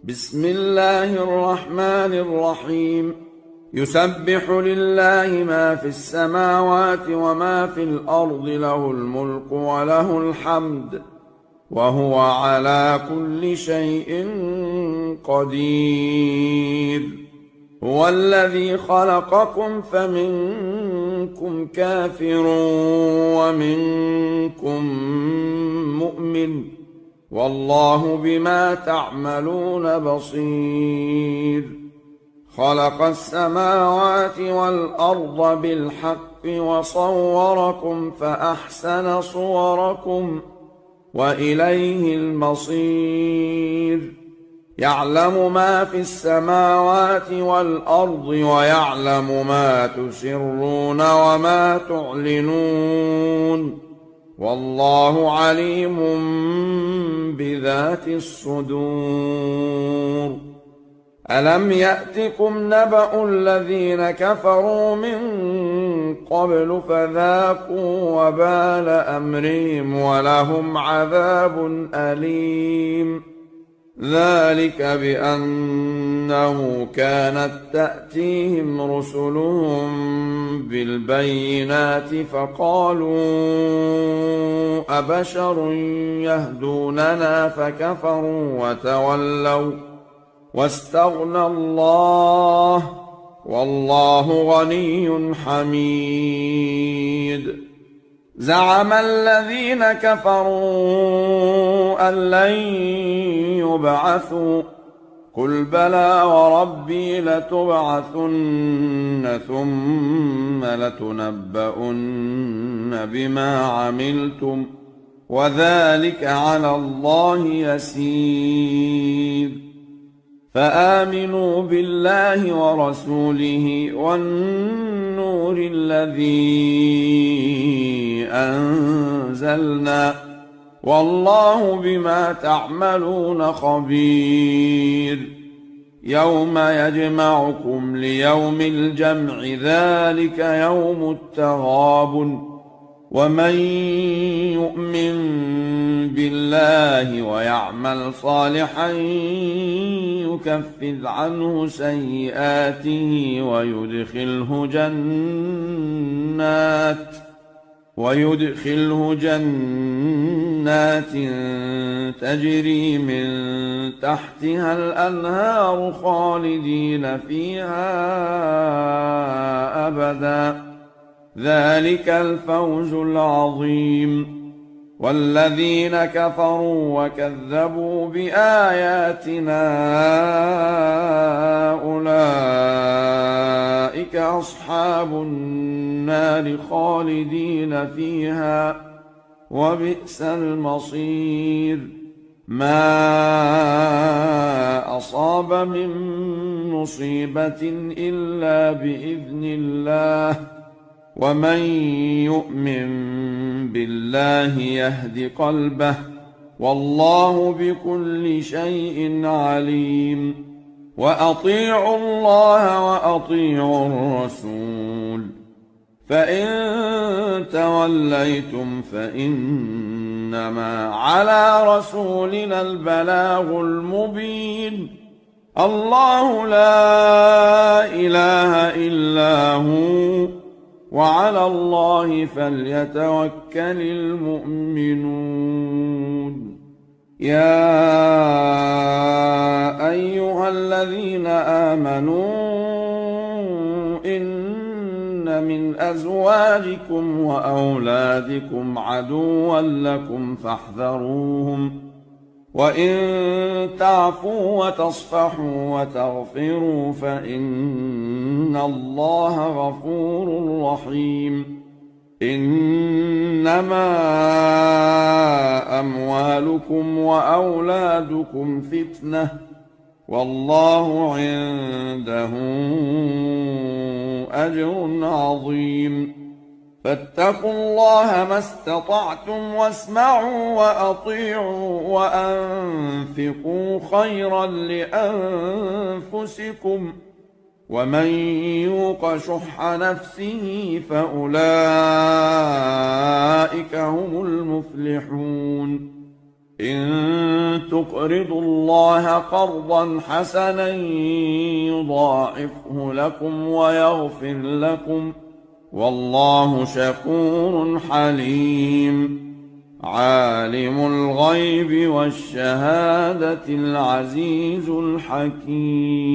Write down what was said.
بسم الله الرحمن الرحيم. يسبح لله ما في السماوات وما في الأرض، له الملك وله الحمد، وهو على كل شيء قدير. هو الذي خلقكم فمنكم كافر ومنكم مؤمن، والله بما تعملون بصير. خلق السماوات والأرض بالحق وصوركم فأحسن صوركم وإليه المصير. يعلم ما في السماوات والأرض ويعلم ما تسرون وما تعلنون، والله عليم بذات الصدور. ألم يأتكم نبأ الذين كفروا من قبل فذاقوا وبال أمرهم ولهم عذاب أليم. ذلك بأنه كانت تأتيهم رسلهم بالبينات فقالوا أبشر يهدوننا فكفروا وتولوا واستغنى الله، والله غني حميد. زعم الذين كفروا أن لن يبعثوا، قل بلى وربي لتبعثن ثم لتنبؤن بما عملتم، وذلك على الله يسير. فآمنوا بالله ورسوله والنور الذي أنزلنا، والله بما تعملون خبير. يوم يجمعكم ليوم الجمع، ذلك يوم التغابن. ومن يؤمن بالله ويعمل صالحا يكفر عنه سيئاته ويدخله جنات تجري من تحتها الأنهار خالدين فيها أبدا، ذلك الفوز العظيم. والذين كفروا وكذبوا بآياتنا أولئك أصحاب النار خالدين فيها، وبئس المصير. ما أصاب من مصيبة إلا بإذن الله، ومن يؤمن بالله يهد قلبه، والله بكل شيء عليم. وأطيعوا الله وأطيعوا الرسول، فإن توليتم فإنما على رسولنا البلاغ المبين. الله لا إله إلا هو، وعلى الله فليتوكل المؤمنون. يا أيها الذين آمنوا إن من أزواجكم وأولادكم عدوا لكم فاحذروهم، وإن تعفوا وتصفحوا وتغفروا فإن الله غفور رحيم. إنما أموالكم وأولادكم فتنة، والله عنده أجر عظيم. فاتقوا الله ما استطعتم واسمعوا وأطيعوا وأنفقوا خيرا لأنفسكم، ومن يوق شح نفسه فأولئك هم المفلحون. إن تقرضوا الله قرضا حسنا يضاعفه لكم ويغفر لكم، والله شكور حليم. عالم الغيب والشهادة العزيز الحكيم.